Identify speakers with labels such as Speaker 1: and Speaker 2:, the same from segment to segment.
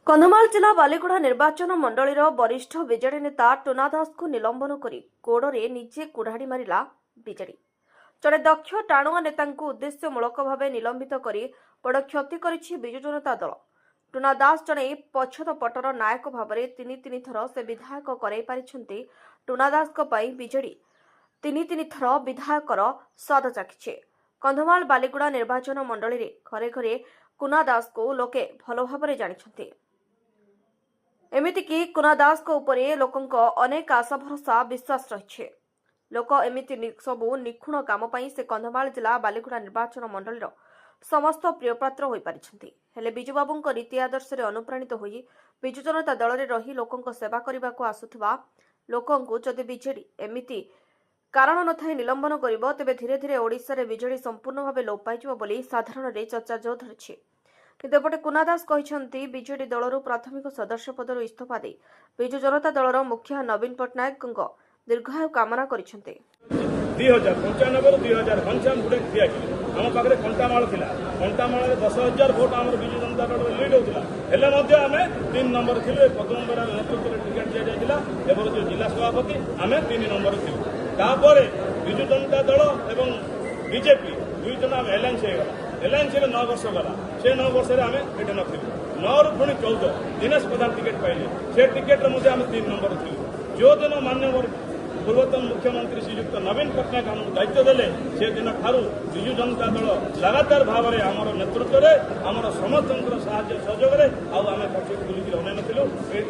Speaker 1: कंधमाल जिला बालीगुड़ा निर्वाचन मंडलीर वरिष्ठ विजेडी नेता टुना दास को निलंबन कर गोड़े निजे कुढ़ाड़ी मारिला विजेडी। जड़े दक्ष टाणुआ नेता उद्देश्यमूलक भाव निलंबित कर बड़ क्षति करिछि बिजु जनता दल। टुना दास जड़े पछद पटर नायक भाव में तीन थर से विधायक कराई पारिछन्ति। टुना दास विजेडी तीन थर विधायकर स्वाद चाखिछे। कंधमाल बालीगुड़ा निर्वाचन मंडली रे घरे घरे कुना दास को लोके भल भाव जानिछन्ति। एमितिकी कुना दास को उपरे लोकंक अनेक आशा भरोसा विश्वास रही। लोक एमिति सबु निखुण काम पई से कंधमाल जिला बालीगुड़ा निर्वाचन मंडलीर समस्त प्रियपात्र होई पारिछन्ति। हेले बिजु बाबूंक नीति आदर्श रे अनुप्राणित होई बिजु जनता दल रे रही लोकंक सेवा करबा को आसुथबा लोकंकु जदि बिजेडी एमिति कारण नथाई निलंबन करिबो तेबे धीरे धीरे ओडिशा रे बिजेडी संपूर्ण भावे लोप पाइजिबो बोली साधारण रे चर्चा जोर धरिछि। किंतु एपटे कुना दास कहिसंती बिजेडी दलर प्राथमिक सदस्य पदर इस्तीफा दे बिजु जनता दलर मुखिया नवीन पट्टनायक दीर्घायु कामना करिसंती।
Speaker 2: 2095 गुडे दिया आम पाखे कंटामाल थिला कंटामाल 10,000 भोट आम बिजु जनता दल लीड होता हेले मध्य आमे 3 नंबर थिलु। पद्म बेरा नेतृत्व में टिकेट दिया जाइतिला एवं जो जिला सभापति आमे 3 नंबर थिलु। तापरे बिजु जनता दल एवं बीजेपी दुई जन आम एलायंस होगा। एलायंस 9 वर्ष गला से 9 वर्ष आम एटे नथिलु। 9 रु पुणी 14 दिनेश प्रधान टिकेट पाइले से टिकेट रे आम 3 नंबर थिलु। जो दिन मान्यवर पूर्वतन मुख्यमंत्री श्रीयुक्त नवीन पट्टनायक आमको दायित्व देले से दिन ठारू बिजु जनता दल लगातार भाव में आमर नेतृत्व में आमर समस्त साहाय्य सहयोग में आम पक्ष बुलिक अनै नु। ये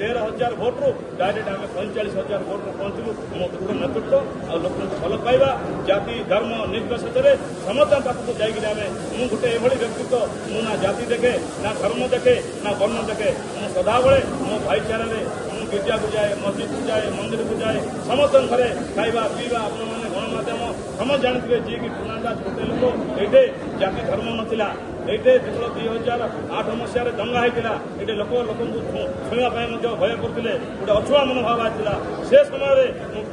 Speaker 2: 13,000 भोट रु डायरेक्ट आम 45,000 भोट पहुंचलु। मो दृढ़ नेतृत्व आ लोक भल पाइबा जाति धर्म निर्विशेष समस्त पाखक जाइए मु गोटे एभली व्यक्तित्व मु ना जाति देखे ना धर्म देखे ना वर्ण देखे मु सदाबले मो भाईचारा गिरजा को जाए मस्जिद को जाए मंदिर को जाए समस्त घरे खाइबा पीवा आपण मैंने गणमाध्यम समझ जानते जी कि टुना दास गोटे लोक ये जाति धर्म नाला ये जो 2008 मसीह दंगा होता ये लोक छुईवाई भय करते गोटे अछुआ मनोभाव आसाला से समय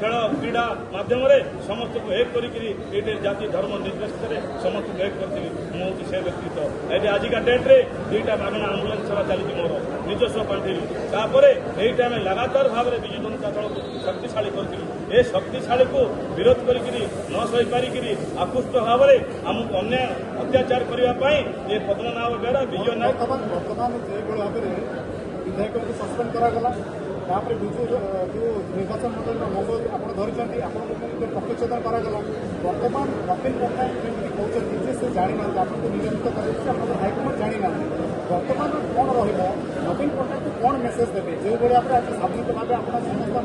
Speaker 2: खेल क्रीड़ा मध्यम समस्त को एक कर जाति धर्म निर्विशेष समस्त को एक करी मुझे से व्यक्तित्व ये आजिका डेट्रे 2टा मागणा आंबुलांस सेवा चली मोर निजस्व पांठी तापर यहीटा आम लगातार भाव में बिजु जनता दल को शक्तिशाली करूँ। ए शक्तिशाली को विरोध करी न सही पारिकी आकृष्ट भाव में आमको अन्याय अत्याचार करने ये पद्मनाभ बेहरा विजय नायक
Speaker 3: वर्तमान विधायक को सस्पेंड करागला बिजु जो निर्वाचन मंडल मंगल आप धरी आपको पक्षछेदन करागला वर्तमान नवीन पट्टनायक कहते से जानी ना आपको निलंबित कर हाइकमांड जानी ना वर्तमान कौन रहा नवीन पट्टनायक को कौन मेसेज देते जो भाई आप सामूहिक भाव आप समस्त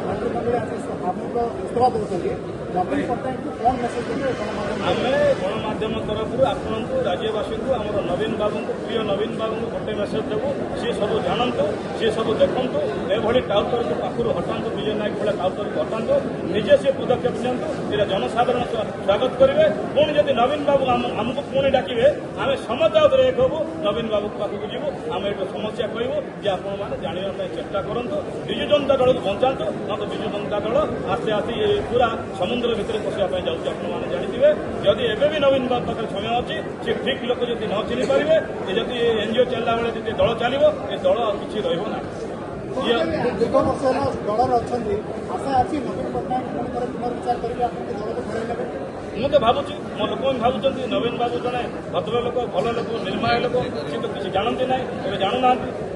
Speaker 3: मंत्रिमंडल आज सामूहिक इस्तीफा दूसरी नवीन पट्टनायक को कौन मेसेज देते
Speaker 2: आम गणमाध्यम तरफ आपको राज्यवासी को आम नवीन बाबू को प्रिय नवीन बाबू को गोटे मेसेज देवु सी सब जानतु सी सब देखु एभली टाउटर को पाखु हटातु विजय नायक भाई टाउटर को हटातु निजे से पदक्षेप नियंतु जनसाधारण स्वागत करेंगे। पुणी जब नवीन बाबू आमको पुणी डाकिबे आम समस्त आउे एक हबू नवीन बाबू पाखक जीवु आम एक समस्या कहूँ जे आपण जानवाई चेष्टा करूँ बिजु जनता दल को बचातु न तो बिजु जनता दल आस्ते आस्ते ये पूरा समुद्र भितर पशिया जाऊँगी आपने जानते जदि एवं भी नवीन बाबू पाखे समय अच्छी सी ठीक लोक जब न चिन्ह पारे जदि एनजीओ चलला बेले जी दल चलो ये दल किसी रहा
Speaker 3: दीर्घ वर्ष दल अच्छा आशा अच्छी नवीन पट्टनायक पुनर्विचार करेंगे आपको दल को घरे नेबे
Speaker 2: मुझे भावुँ मो लोक भावुं नवीन बाबू जड़े भद्र लोक भल लोक निर्माय लोक सी तो किसी जानते ना तेज जानूना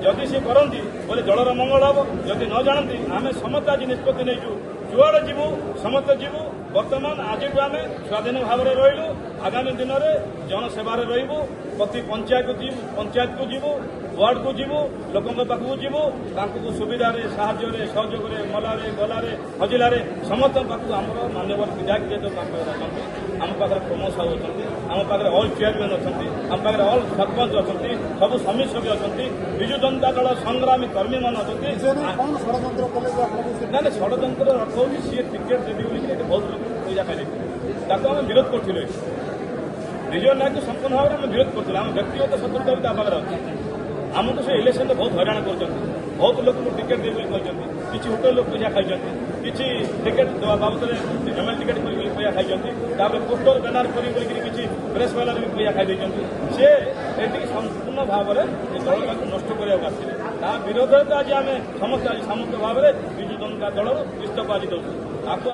Speaker 2: जदि सी करती बोले दलर मंगल हम जदि न जानती आम समस्त आज निष्पत्ति नहीं जुआड़े जीवु समस्त जीवु वर्तमान आज आम स्वाधीन भाव में रही आगामी दिन में जनसेवार रही प्रति पंचायत को जीवु वार्ड को जीवु लोकों पाखक जीवु सुविधा साहय सहयोग मलारे गलारे हजिलारे समस्त पाखक आम मान्यवर विधायक जेहेतु आम पाखे प्रमोद साहू अच्छा आम पाखे अल चेयरमैन अच्छा आम पाखे अल सरपंच अच्छा सब समिति सभ्य अच्छा बिजु जनता दल संग्रामी कर्मी मान अच्छा ना षड्यंत्र रखा सी टिकेट देवी बोली बहुत लोग पैसा पाइले आम विरोध करूँ विजय नायक संपूर्ण भाव में विरोध करूँ आम व्यक्तिगत शत्रुता भी पाखे अच्छे आमको से इलेक्शन बहुत हैरान कर बहुत लोक टिकेट देवे किसी होटेल लोक पैसा खाई किसी टिकेट बाबद एमएल टिकेट पैसा खाई पोस्टर बैनर कर किसी प्रेस बैनर भी पैसा खाई सी ये संपूर्ण भाव में दल को नष्ट करने विरोध आज आम समस्त आज सामूहिक भाव में विजु जनता दल इस्तफा आज दौर